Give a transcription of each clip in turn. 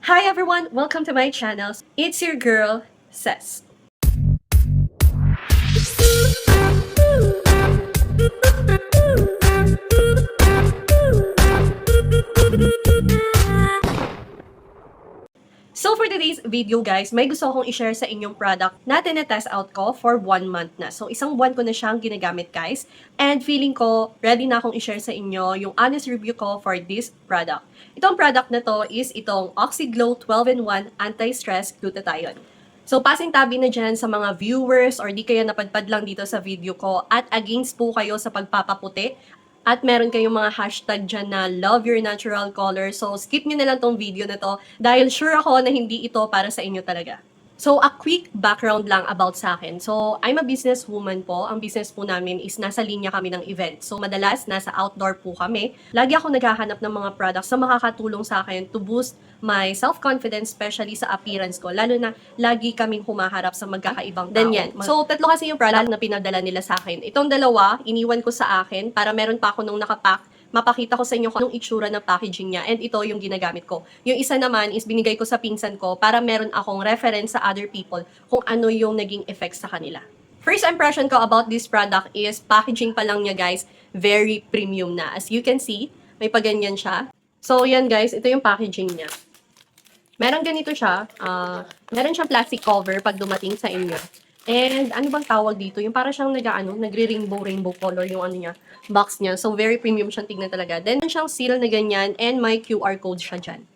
Hi everyone! Welcome to my channel. It's your girl, Ses. So for today's video guys, may gusto akong i-share sa inyong product na tinetest out ko for 1 month na. So isang buwan ko na siyang ginagamit guys. And feeling ko, ready na akong i-share sa inyo yung honest review ko for this product. Itong product na to is itong Oxyglow 12-in-1 Anti-Stress Glutathione. So passing tabi na dyan sa mga viewers or di kaya napadpad lang dito sa video ko at against po kayo sa pagpapaputi at meron kayong mga hashtag dyan na love your natural color. So, skip nyo na lang tong video na to dahil sure ako na hindi ito para sa inyo talaga. So, a quick background lang about sa akin. So, I'm a businesswoman po. Ang business po namin is nasa linya kami ng event. So, madalas nasa outdoor po kami. Lagi ako naghahanap ng mga products na makakatulong sa akin to boost my self-confidence, especially sa appearance ko. Lalo na lagi kaming humaharap sa magkakaibang tao. Then yan. So, tatlo kasi yung product na pinadala nila sa akin. Itong dalawa, iniwan ko sa akin para meron pa ako nung nakapack. Mapakita ko sa inyo kung anong itsura ng packaging niya and ito yung ginagamit ko. Yung isa naman is binigay ko sa pinsan ko para meron akong reference sa other people kung ano yung naging effects sa kanila. First impression ko about this product is packaging pa lang niya guys, very premium na. As you can see, may paganyan siya. So yan guys, ito yung packaging niya. Meron ganito siya, meron siyang plastic cover pag dumating sa inyo. And ano bang tawag dito? Yung para siyang nagre-rainbow color yung ano niya, box niya. So very premium siyang tignan talaga. Then meron siyang seal na ganyan and may QR code siya dyan.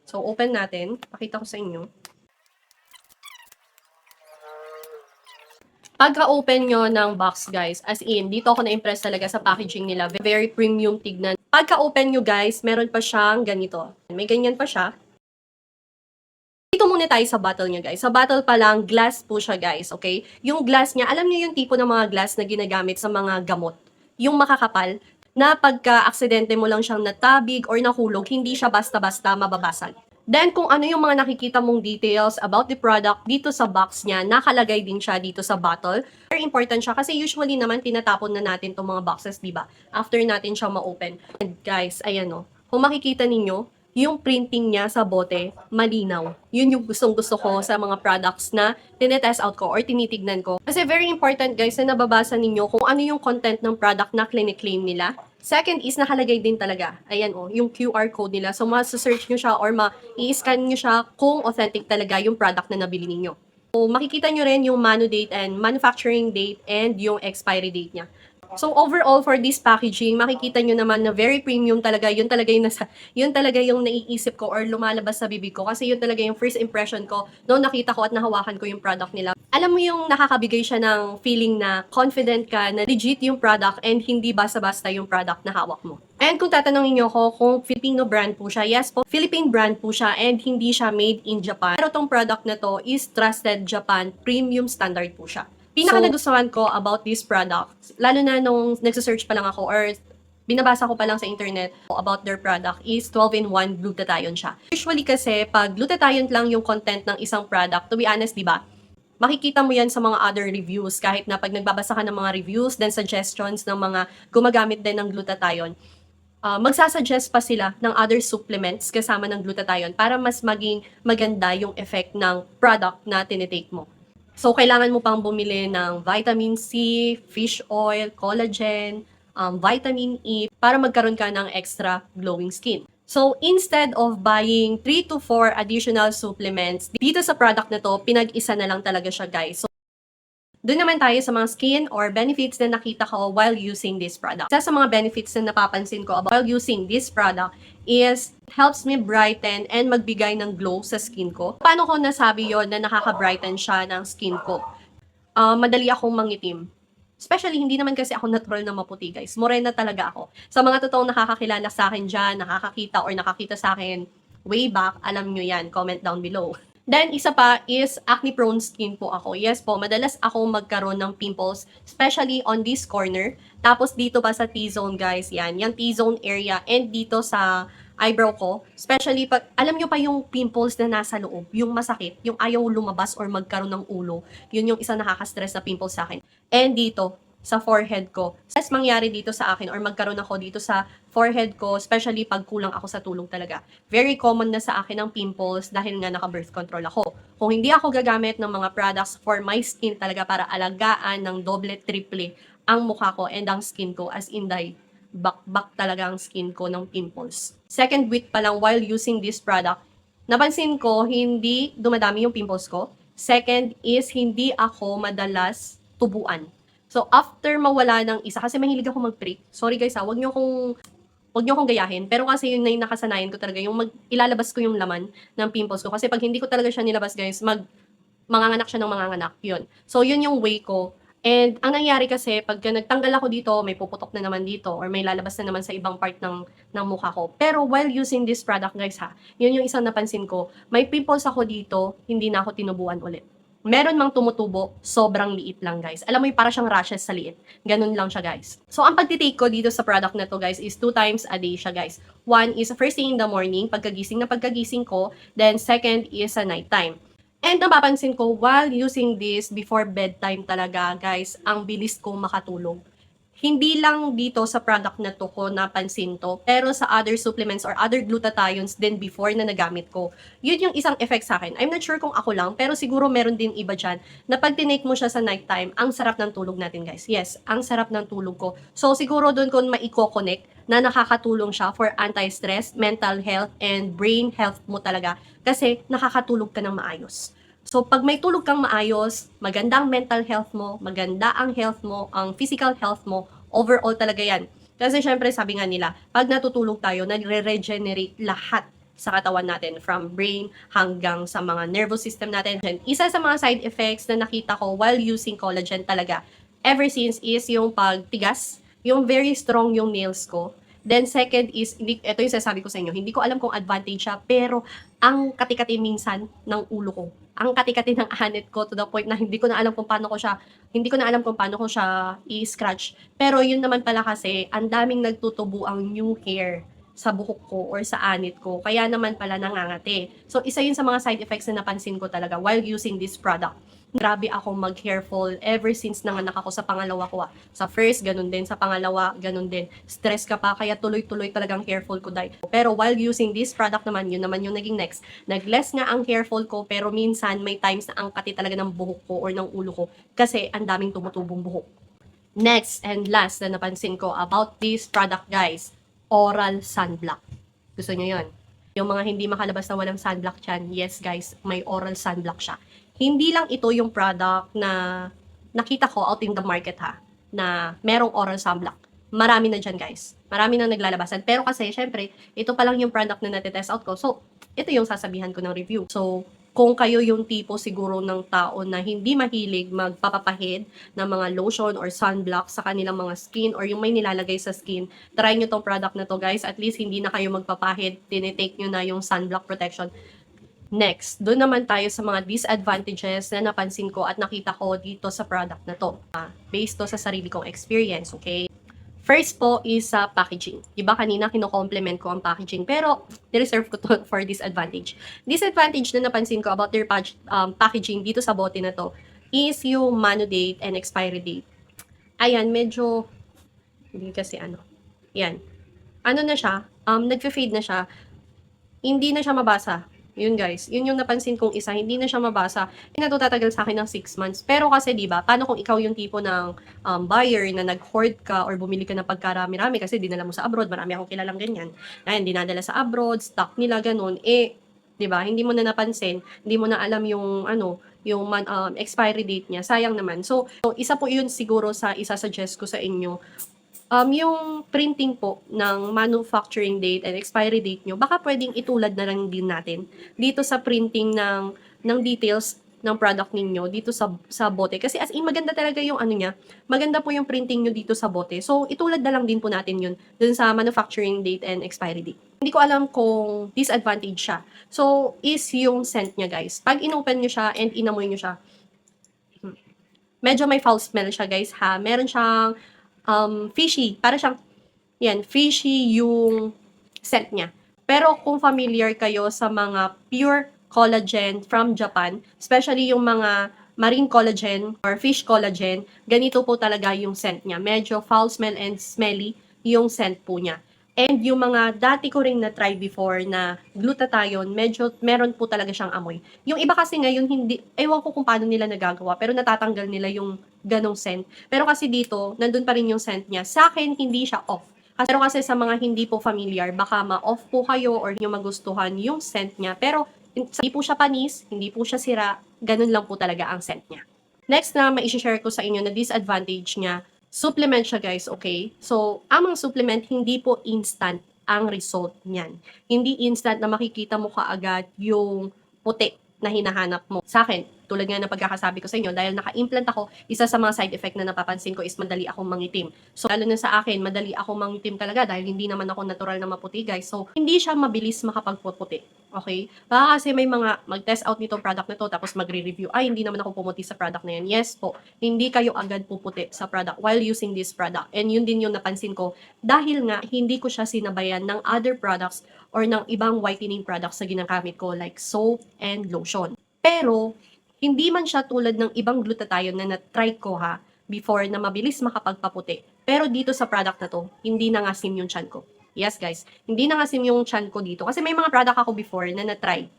So open natin, pakita ko sa inyo. Pagka-open nyo ng box guys, as in, dito ako na-impress talaga sa packaging nila. Very premium tignan. Pagka-open nyo guys, meron pa siyang ganito. May ganyan pa siya. Dito muna tayo sa bottle niya, guys. Sa bottle pa lang, glass po siya, guys, okay? Yung glass niya, alam niyo yung tipo ng mga glass na ginagamit sa mga gamot. Yung makakapal, na pagka-aksidente mo lang siyang natabig or nahulog, hindi siya basta-basta mababasag. Then, kung ano yung mga nakikita mong details about the product dito sa box niya, nakalagay din siya dito sa bottle. Very important siya kasi usually naman tinatapon na natin itong mga boxes, di ba? After natin siya ma-open. And guys, ayan o. Kung makikita ninyo, yung printing niya sa bote, malinaw. Yun yung gustong-gusto ko sa mga products na tinetest out ko or tinitignan ko. Kasi very important guys na nababasa ninyo kung ano yung content ng product na claim nila. Second is nakalagay din talaga. Ayan yung QR code nila. So ma-search nyo siya or ma-i-scan nyo siya kung authentic talaga yung product na nabili ninyo. So makikita nyo rin yung manu date and manufacturing date and yung expiry date niya. So overall for this packaging, makikita nyo naman na very premium talaga. Yun talaga yung naiisip ko or lumalabas sa bibig ko kasi yun talaga yung first impression ko noong nakita ko at nahawakan ko yung product nila. Alam mo yung nakakabigay siya ng feeling na confident ka na legit yung product and hindi basta-basta yung product na hawak mo. And kung tatanungin nyo ko kung Filipino brand po siya, yes po, Philippine brand po siya and hindi siya made in Japan. Pero tong product na to is Trusted Japan Premium Standard po siya. Nagustuhan ko about this product, lalo na nung nagsa-search pa lang ako or binabasa ko pa lang sa internet about their product is 12-in-1 glutathione siya. Usually kasi pag glutathione lang yung content ng isang product, to be honest, di ba? Makikita mo yan sa mga other reviews kahit na pag nagbabasa ka ng mga reviews then suggestions ng mga gumagamit din ng glutathione. Magsasuggest pa sila ng other supplements kasama ng glutathione para mas maging maganda yung effect ng product na tinitake mo. So, kailangan mo pang bumili ng vitamin C, fish oil, collagen, vitamin E, para magkaroon ka ng extra glowing skin. So, instead of buying 3 to 4 additional supplements, dito sa product na to, pinag-isa na lang talaga siya guys. So, doon naman tayo sa mga skin or benefits na nakita ko while using this product. Isa sa mga benefits na napapansin ko while using this product is helps me brighten and magbigay ng glow sa skin ko. Paano ko nasabi yon na nakaka-brighten siya ng skin ko? Madali akong mangitim. Especially, hindi naman kasi ako natural na maputi, guys. Morena talaga ako. Sa mga totoong nakakakilala sa akin dyan, nakakakita or nakakita sa akin way back, alam nyo yan. Comment down below. Then, isa pa is acne-prone skin po ako. Yes po, madalas ako magkaroon ng pimples, especially on this corner. Tapos dito pa sa T-zone, guys, yan. Yung T-zone area and dito sa eyebrow ko. Especially pag, alam nyo pa yung pimples na nasa loob, yung masakit, yung ayaw lumabas or magkaroon ng ulo. Yun yung isang nakaka-stress na pimples sa akin. And dito, sa forehead ko. Mas mangyari dito sa akin or magkaroon ako dito sa forehead ko, especially pag kulang ako sa tulog talaga. Very common na sa akin ang pimples dahil nga naka-birth control ako. Kung hindi ako gagamit ng mga products for my skin talaga para alagaan ng doble, triple ang mukha ko and ang skin ko, as in bakbak talaga ang skin ko ng pimples. Second week pa lang while using this product, napansin ko hindi dumadami yung pimples ko. Second is hindi ako madalas tubuan. So after mawala ng isa, kasi mahilig ako mag-prick. Sorry guys wag niyo akong gayahin. Pero kasi yun na yung nakasanayan ko talaga, yung ilalabas ko yung laman ng pimples ko. Kasi pag hindi ko talaga siya nilabas guys, manganganak siya ng manganganak. Yun. So yun yung way ko. And ang nangyari kasi, pagka nagtanggal ako dito, may puputok na naman dito or may lalabas na naman sa ibang part ng mukha ko. Pero while using this product guys yun yung isang napansin ko, may pimples ako dito, hindi na ako tinubuan ulit. Meron mang tumutubo, sobrang liit lang guys. Alam mo yung para siyang rashes sa liit. Ganun lang siya guys. So ang pagtitake ko dito sa product na to guys is 2 times a day siya guys. One is first thing in the morning, pagkagising ko. Then second is sa nighttime. And napapansin ko, while using this before bedtime talaga, guys, ang bilis kong makatulog. Hindi lang dito sa product na to ko napansin to, pero sa other supplements or other glutathiones din before na nagamit ko. Yun yung isang effect sa akin. I'm not sure kung ako lang, pero siguro meron din iba dyan, na pag tinake mo siya sa nighttime, ang sarap ng tulog natin, guys. Yes, ang sarap ng tulog ko. So, siguro doon ko maiko-connect na nakakatulong siya for anti-stress, mental health, and brain health mo talaga. Kasi nakakatulog ka ng maayos. So, pag may tulog kang maayos, maganda ang mental health mo, maganda ang health mo, ang physical health mo, overall talaga yan. Kasi syempre, sabi nga nila, pag natutulog tayo, nagre-regenerate lahat sa katawan natin, from brain hanggang sa mga nervous system natin. Isa sa mga side effects na nakita ko while using collagen talaga, ever since is yung pagtigas, yung very strong yung nails ko. Then second is, ito yung sasabi ko sa inyo, hindi ko alam kung advantage siya, pero ang katikati minsan ng ulo ko. Ang katikati ng anit ko to the point na hindi ko na alam kung paano ko siya i-scratch. Pero yun naman pala kasi, ang daming nagtutubo ang new hair sa buhok ko or sa anit ko. Kaya naman pala nangangati. So, isa yun sa mga side effects na napansin ko talaga while using this product. Grabe ako mag-hair fall ever since nanganak ako sa pangalawa ko. Sa first, ganun din. Sa pangalawa, ganun din. Stress ka pa, kaya tuloy-tuloy talagang hair fall ko dahil. Pero while using this product naman, yun naman yung naging next. Nag-less nga ang hair fall ko, pero minsan may times na ang kati talaga ng buhok ko or ng ulo ko kasi ang daming tumutubong buhok. Next and last na napansin ko about this product guys, oral sunblock. Gusto nyo yun? Yung mga hindi makalabas na walang sunblock dyan, yes guys, may oral sunblock siya. Hindi lang ito yung product na nakita ko out in the market na merong oral sunblock. Marami na dyan guys. Marami na naglalabasan. Pero kasi, syempre, ito pa lang yung product na natitest out ko. So, ito yung sasabihan ko ng review. So, kung kayo yung tipo siguro ng tao na hindi mahilig magpapapahid ng mga lotion or sunblock sa kanilang mga skin or yung may nilalagay sa skin, try nyo tong product na to guys. At least hindi na kayo magpapahid, tinitake nyo na yung sunblock protection. Next, doon naman tayo sa mga disadvantages na napansin ko at nakita ko dito sa product na to. Based to sa sarili kong experience, okay? First po is sa packaging. Diba kanina kino-compliment ko ang packaging, pero nireserve ko to for disadvantage. Disadvantage na napansin ko about their packaging dito sa bote na to is yung manu date and expiry date. Ayan, medyo, hindi kasi yan. Ano na siya, nagfe-fade na siya, hindi na siya mabasa. Yun guys, yun yung napansin kong isa, hindi na siya mabasa. Hindi na to tatagal sa akin ng 6 months. Pero kasi diba, paano kung ikaw yung tipo ng buyer na nag-hoard ka or bumili ka ng pagkarami-rami kasi dinala mo sa abroad, marami akong kilalang ganyan. Ayun, dinadala sa abroad, stock nila ganun. Diba, hindi mo na napansin, hindi mo na alam yung yung expiry date niya. Sayang naman. So, isa po yun siguro sa isa-suggest ko sa inyo. Yung printing po ng manufacturing date and expiry date nyo, baka pwedeng itulad na lang din natin dito sa printing ng details ng product ninyo dito sa bote. Kasi as in, maganda talaga yung niya, maganda po yung printing nyo dito sa bote. So, itulad na lang din po natin yun dun sa manufacturing date and expiry date. Hindi ko alam kung disadvantage siya. So, is yung scent niya guys. Pag inopen nyo siya and inamoy nyo siya, medyo may foul smell siya guys Meron siyang fishy. Para siyang, fishy yung scent niya. Pero kung familiar kayo sa mga pure collagen from Japan, especially yung mga marine collagen or fish collagen, ganito po talaga yung scent niya. Medyo foul smell and smelly yung scent po niya. And yung mga dati ko ring na-try before na glutathione, medyo meron po talaga siyang amoy. Yung iba kasi ngayon hindi, ewan ko kung paano nila nagagawa, pero natatanggal nila yung ganong scent. Pero kasi dito, nandun pa rin yung scent niya. Sa akin, hindi siya off. Pero kasi sa mga hindi po familiar, baka ma-off po kayo or yung magustuhan yung scent niya. Pero hindi po siya panis, hindi po siya sira, ganun lang po talaga ang scent niya. Next na mai-share ko sa inyo na disadvantage niya, supplement siya guys, okay? So, ang mga supplement, hindi po instant ang result niyan. Hindi instant na makikita mo kaagad yung puti na hinahanap mo. Sa akin, tulad nga ng pagkakasabi ko sa inyo, dahil naka-implant ako, isa sa mga side effect na napapansin ko is madali akong mangitim. So, lalo na sa akin, madali akong mangitim talaga dahil hindi naman ako natural na maputi, guys. So, hindi siya mabilis makapagpuputi. Okay? Baka kasi may mga mag-test out nitong product na to tapos magre-review, ay, hindi naman ako pumuti sa product na yan. Yes po, hindi kayo agad puputi sa product while using this product. And yun din yung napansin ko dahil nga hindi ko siya sinabayan ng other products or ng ibang whitening products na ginagamit ko like soap and lotion. Pero, hindi man siya tulad ng ibang glutathione na na-try ko before na mabilis makapagpaputi. Pero dito sa product na to, hindi nangasim yung chan ko. Yes guys, hindi nangasim yung chan ko dito. Kasi may mga product ako before na na-try.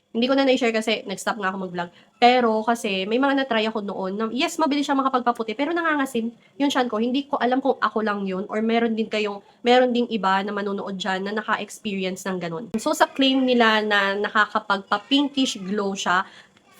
Hindi ko na na-share kasi nag-stop nga ako mag-vlog. Pero kasi may mga na-try ako noon na yes, mabilis siya makapagpaputi pero nangangasim yung chan ko. Hindi ko alam kung ako lang yun or meron ding iba na manunood dyan na naka-experience ng ganun. So sa claim nila na nakakapagpa-pinkish glow siya,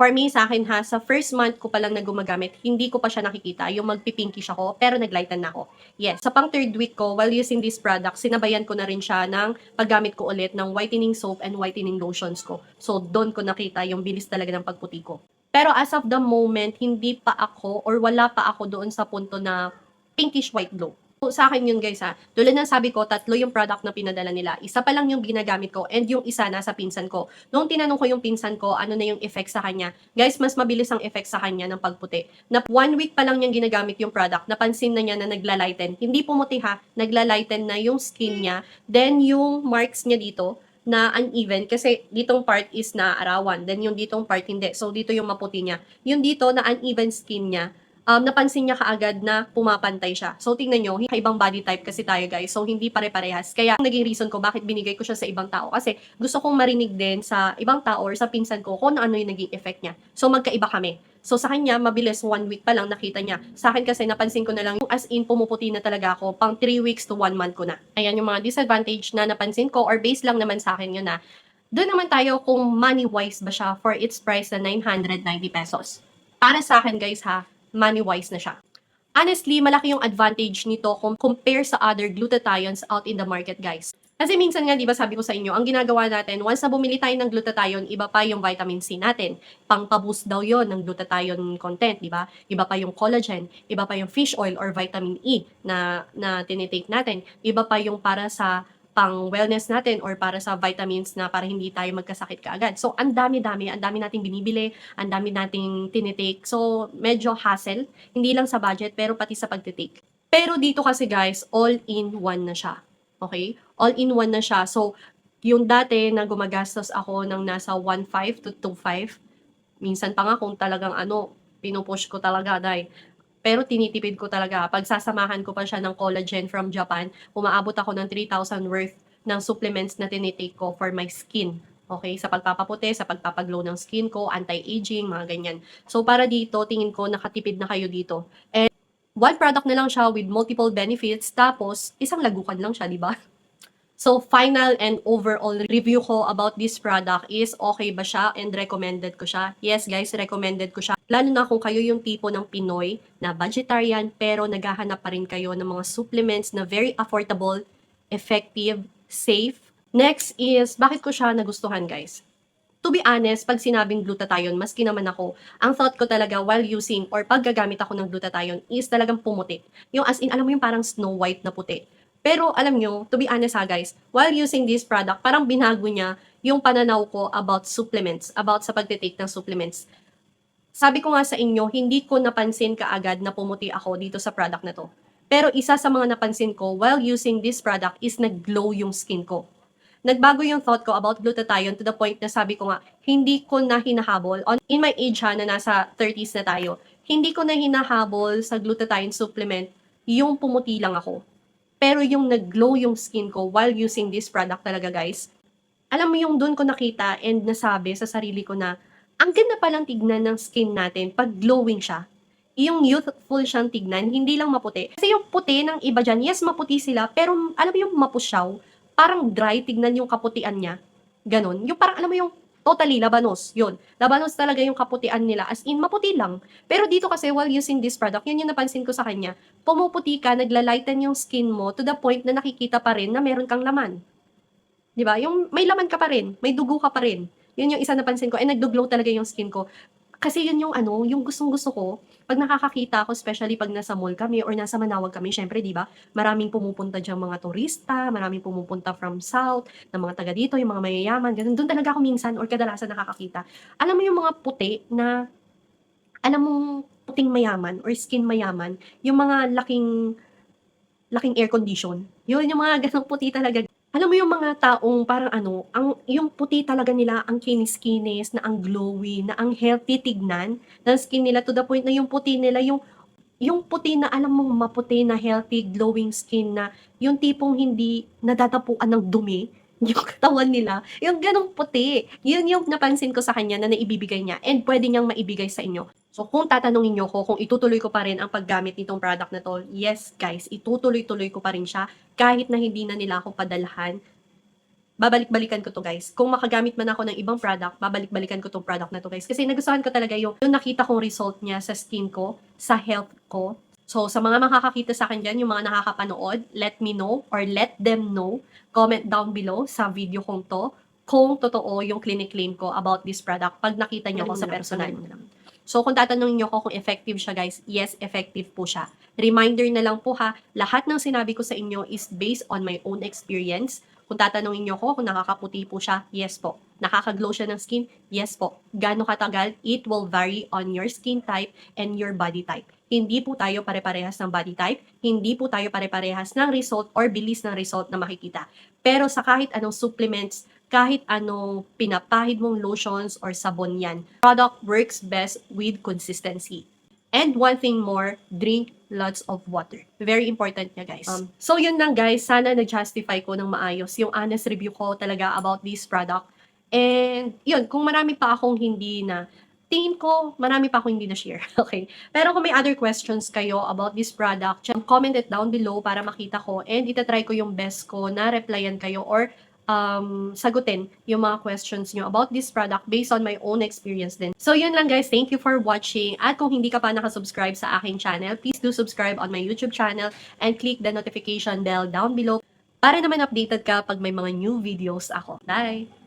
for me, sa akin sa first month ko pa lang na gumagamit, hindi ko pa siya nakikita. Yung magpipinkish ako, pero naglighten na ako. Yes, sa pang third week ko, while using this product, sinabayan ko na rin siya ng paggamit ko ulit ng whitening soap and whitening lotions ko. So, doon ko nakita yung bilis talaga ng pagputi ko. Pero as of the moment, hindi pa ako or wala pa ako doon sa punto na pinkish white glow. So, sa akin yun guys tulad ng sabi ko, 3 yung product na pinadala nila. Isa pa lang yung ginagamit ko and yung isa nasa pinsan ko. Noong tinanong ko yung pinsan ko, ano na yung effect sa kanya, guys, mas mabilis ang effect sa kanya ng pagputi. Na 1 week pa lang niyang ginagamit yung product, napansin na niya na naglalighten. Hindi pumuti naglalighten na yung skin niya. Then yung marks niya dito, na uneven kasi ditong part is na arawan, then yung ditong part hindi. So dito yung maputi niya. Yung dito na uneven skin niya, napansin niya kaagad na pumapantay siya. So, tingnan nyo, ibang body type kasi tayo guys. So, hindi pare-parehas. Kaya, naging reason ko bakit binigay ko siya sa ibang tao. Kasi, gusto kong marinig din sa ibang tao or sa pinsan ko kung ano yung naging effect niya. So, magkaiba kami. So, sa kanya, mabilis, 1 week pa lang nakita niya. Sa akin kasi, napansin ko na lang, yung as in, pumuputi na talaga ako, pang 3 weeks to 1 month ko na. Ayan yung mga disadvantage na napansin ko, or base lang naman sa akin yun doon naman tayo kung money-wise ba siya for its price na 990 pesos. Para sa akin guys money-wise na siya. Honestly, malaki yung advantage nito kung compare sa other glutathiones out in the market, guys. Kasi minsan nga, di ba sabi ko sa inyo, ang ginagawa natin, once na bumili tayo ng glutathione, iba pa yung vitamin C natin. Pang-paboost daw yon ng glutathione content, di ba? Iba pa yung collagen, iba pa yung fish oil or vitamin E na tinitake natin. Iba pa yung para sa pang wellness natin or para sa vitamins na para hindi tayo magkasakit kaagad. So, ang dami nating binibili, ang dami nating tinitake. So, medyo hassle, hindi lang sa budget, pero pati sa pagtitake. Pero dito kasi guys, all-in-one na siya. Okay? All-in-one na siya. So, yung dati na gumagastos ako ng nasa 1.5 to 2.5, minsan pa nga kung talagang pinupush ko talaga dahil pero tinitipid ko talaga. Pagsasamahan ko pa siya ng collagen from Japan, umaabot ako ng 3,000 worth ng supplements na tinitake ko for my skin. Okay? Sa pagpapaputi, sa pagpapaglow ng skin ko, anti-aging, mga ganyan. So, para dito, tingin ko nakatipid na kayo dito. And one product na lang siya with multiple benefits, tapos isang lagukan lang siya, di ba? So, final and overall review ko about this product is okay ba siya and recommended ko siya. Yes guys, recommended ko siya. Lalo na kung kayo yung tipo ng Pinoy na vegetarian pero naghahanap pa rin kayo ng mga supplements na very affordable, effective, safe. Next is, bakit ko siya nagustuhan guys? To be honest, pag sinabing glutathione, maski naman ako, ang thought ko talaga while using or paggagamit ako ng glutathione is talagang pumuti. Yung as in, alam mo yung parang Snow White na puti. Pero alam nyo, to be honest guys, while using this product, parang binago niya yung pananaw ko about supplements, about sa pagtitake ng supplements. Sabi ko nga sa inyo, hindi ko napansin kaagad na pumuti ako dito sa product na to. Pero isa sa mga napansin ko while using this product is nag-glow yung skin ko. nagbago yung thought ko about glutathione to the point na sabi ko nga, hindi ko na hinahabol. In my age ha, na nasa 30s na tayo, hindi ko na hinahabol sa glutathione supplement yung pumuti lang ako. Pero yung nag-glow yung skin ko while using this product talaga guys, alam mo yung dun ko nakita and nasabi sa sarili ko na, ang ganda palang tignan ng skin natin pag glowing siya. Yung youthful siyang tignan, hindi lang maputi. Kasi yung puti ng iba dyan, yes, maputi sila, pero alam mo yung mapusyaw, parang dry, tignan yung kaputian niya. Ganon. Yung parang, alam mo yung totally labanos. Yun. Labanos talaga yung kaputian nila. As in, maputi lang. Pero dito kasi, while using this product, yun yung napansin ko sa kanya. Pumuputi ka, naglalighten yung skin mo to the point na nakikita pa rin na meron kang laman. 'Di ba? Yung may laman ka pa rin, may dugo ka pa rin. Yun yung isa napansin ko, nagdo-glow talaga yung skin ko. Kasi yun yung ano, yung gustong-gusto ko, 'pag nakakakita ako, especially 'pag nasa mall kami or nasa Manawag kami, syempre 'di ba, maraming pumupunta diyang mga turista, maraming pumupunta from south, na mga taga dito, yung mga mayayaman, gano'n. Do'n talaga ako minsan or kadalasan nakakakita. Alam mo yung mga puti na, alam mong puting mayaman or skin mayaman, yung mga laking laking air condition. Yun, yung mga gano'ng puti talaga. Alam mo yung mga taong parang ano, yung puti talaga nila, ang kinis-kinis, na ang glowy, na ang healthy tignan ng skin nila to the point na yung puti nila, yung puti na alam mong maputi na healthy, glowing skin na yung tipong hindi nadadapuan ng dumi yung katawan nila, yung gano'ng puti. Yun yung napansin ko sa kanya na naibibigay niya and pwede niyang maibigay sa inyo. So kung tatanungin niyo ko kung itutuloy ko pa rin ang paggamit nitong product na 'to, yes guys, itutuloy-tuloy ko pa rin siya kahit na hindi na nila ako padalhan. Babalik-balikan ko 'to guys. Kung makagamit man ako ng ibang product, babalik-balikan ko 'tong product na 'to guys. Kasi nagustuhan ko talaga yung nakita kong result niya sa skin ko, sa health ko. So sa mga makakakita sa akin diyan, yung mga nakakapanood, let me know or let them know. Comment down below sa video kong 'to kung totoo yung clinic claim ko about this product pag nakita niyo ako sa personal. So kung tatanungin niyo ako kung effective siya guys, yes, effective po siya. Reminder na lang po ha, lahat ng sinabi ko sa inyo is based on my own experience. Kung tatanungin niyo ko kung nakakaputi po siya, yes po. Nakaka-glow siya ng skin, yes po. Gaano katagal? It will vary on your skin type and your body type. Hindi po tayo pare-parehas ng body type, hindi po tayo pare-parehas ng result or bilis ng result na makikita. Pero sa kahit anong supplements, kahit anong pinapahid mong lotions or sabon yan, product works best with consistency. And one thing more, drink lots of water. Very important niya guys. So yun lang guys, sana na-justify ko ng maayos yung honest review ko talaga about this product. And yun, kung marami pa akong hindi na, tingin ko marami pa akong hindi na share. Okay. Pero kung may other questions kayo about this product, comment it down below para makita ko and itatry ko yung best ko na replyan kayo or sagutin yung mga questions nyo about this product based on my own experience din. So yun lang guys, thank you for watching. At kung hindi ka pa nakasubscribe sa aking channel, please do subscribe on my YouTube channel and click the notification bell down below para naman updated ka pag may mga new videos ako. Bye!